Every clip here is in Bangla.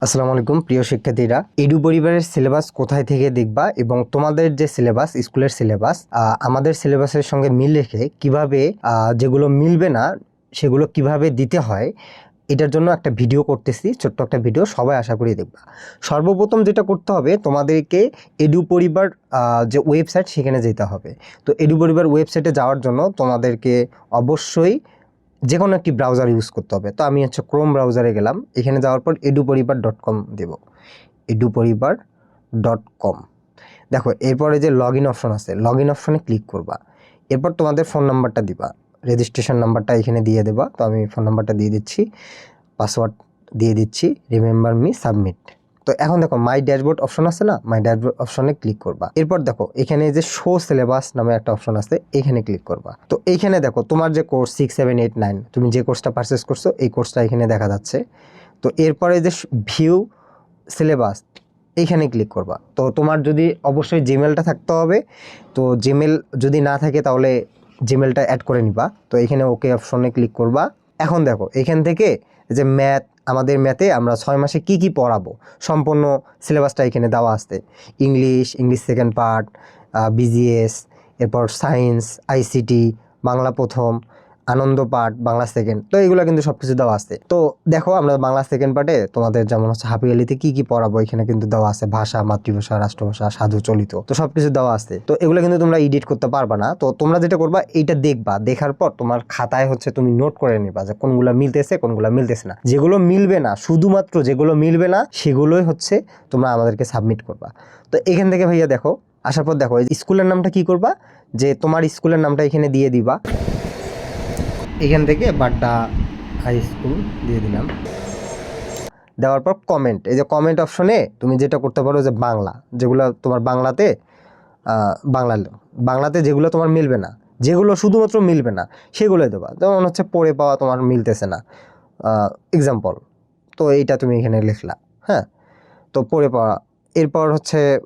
আসসালামু আলাইকুম প্রিয় শিক্ষার্থীরা, এডু পরিবারের সিলেবাস কোথায় থেকে দেখবা এবং তোমাদের যে সিলেবাস স্কুলের সিলেবাস আমাদের সিলেবাসের সঙ্গে মিল রেখে কিভাবে যেগুলো মিলবে না সেগুলো কিভাবে দিতে হয় এটার জন্য একটা ভিডিও করতেছি, ছোট্ট একটা ভিডিও, সবাই আশা করি দেখবা। সর্বপ্রথম যেটা করতে হবে, তোমাদেরকে এডু পরিবার যে ওয়েবসাইট সেখানে যেতে হবে। তো এডু পরিবার ওয়েবসাইটে যাওয়ার জন্য তোমাদেরকে অবশ্যই যে কোনো একটি ব্রাউজার ইউজ করতে হবে। তো আমি ক্রোম ব্রাউজারে গেলাম, এখানে যাওয়ার পর eduporibar.com দেব, eduporibar.com। দেখো, এরপরে যে লগ ইন অপশন আছে, লগ ইন অপশনে ক্লিক করবা। এরপর তোমাদের ফোন নাম্বারটা দিবা, রেজিস্ট্রেশন নাম্বারটা এখানে দিয়ে দেবা। তো আমি ফোন নাম্বারটা দিয়ে দিচ্ছি, পাসওয়ার্ড দিয়ে দিচ্ছি, রিমেম্বার মি, সাবমিট। তো এখন দেখো মাই ড্যাশবোর্ড অপশন আছে না, মাই ড্যাশবোর্ড অপশনে ক্লিক করবা। এরপর দেখো এখানে যে শো সিলেবাস নামে একটা অপশন আছে, এখানে ক্লিক করবা। তো এইখানে দেখো তোমার যে কোর্স 6, 7, 8, 9 তুমি যে কোর্সটা পারচেস করছো এই কোর্সটা এখানে দেখা যাচ্ছে। তো এরপরে যে ভিউ সিলেবাস এইখানে ক্লিক করবা। তো তোমার যদি অবশ্যই জিমেলটা থাকতে হবে, তো জিমেল যদি না থাকে তাহলে জিমেলটা অ্যাড করে নিবা। তো এখানে ওকে অপশনে ক্লিক করবা। এখন দেখো এখান থেকে যে ম্যাথ, আমাদের ম্যাথে আমরা 6 মাসে কি কি পড়াবো সম্পূর্ণ সিলেবাসটা এখানে দেওয়া আছে। ইংলিশ সেকেন্ড পার্ট, বিজিএস, এরপর সায়েন্স, আইসিটি, বাংলা প্রথম, আনন্দ পার্ট, বাংলা সেকেন্ড। তো এগুলো কিন্তু সব কিছু দেওয়া আছে। তো দেখো আমরা বাংলা সেকেন্ড পার্টে তোমাদের যেমন হাফিয়ালিতে কি কি পড়াবো এখানে কিন্তু দেওয়া আছে, ভাষা, মাতৃভাষা, রাষ্ট্রভাষা, সাধু, চলিত, তো সব কিছু দেওয়া আছে। তো এগুলো কিন্তু তোমরা এডিট করতে পারবা না। তো তোমরা যেটা করবা, এইটা দেখবা, দেখার পর তোমার খাতায় তুমি নোট করে নিবা যে কোনগুলো মিলতেছে কোনগুলো মিলতেছে না। যেগুলো মিলবে না, শুধুমাত্র যেগুলো মিলবে না সেগুলোই তোমরা আমাদেরকে সাবমিট করবা। তো এখান থেকে ভাইয়া দেখো, আসার পর দেখো স্কুলের নামটা কি করবা, যে তোমার স্কুলের নামটা এখানে দিয়ে দিবা। এখান থেকে বাড্ডা হাই স্কুল দিয়ে দিলাম। দেওয়ার পর কমেন্ট, এই যে কমেন্ট অপশনে তুমি যেটা করতে পারো যে বাংলা, যেগুলো তোমার বাংলাতে যেগুলো তোমার মিলবে না, যেগুলো শুধুমাত্র মিলবে না সেগুলোই দেবা। যেমন পড়ে পাওয়া তোমার মিলতেছে না, এক্সাম্পল। তো এইটা তুমি এখানে লিখলা, হ্যাঁ। তো পড়ে পাওয়া, এরপর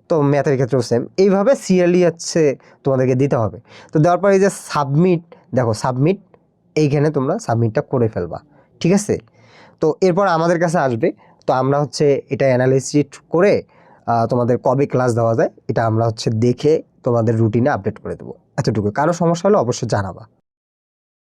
তো ম্যাথের ক্ষেত্রেও সেম, এইভাবে সিরিয়ালি তোমাদেরকে দিতে হবে। তো দেওয়ার পর এই যে সাবমিট, দেখো সাবমিট, এইখানে তোমরা সাবমিটটা করে ফেলবা, ঠিক আছে। তো এরপর আমাদের কাছে আসবে। তো আমরা এটা অ্যানালাইসিস করে তোমাদের কবে ক্লাস দেওয়া যায় এটা আমরা দেখে তোমাদের রুটিনে আপডেট করে দেবো। এতটুকু, কারো সমস্যা হলে অবশ্যই জানাবা।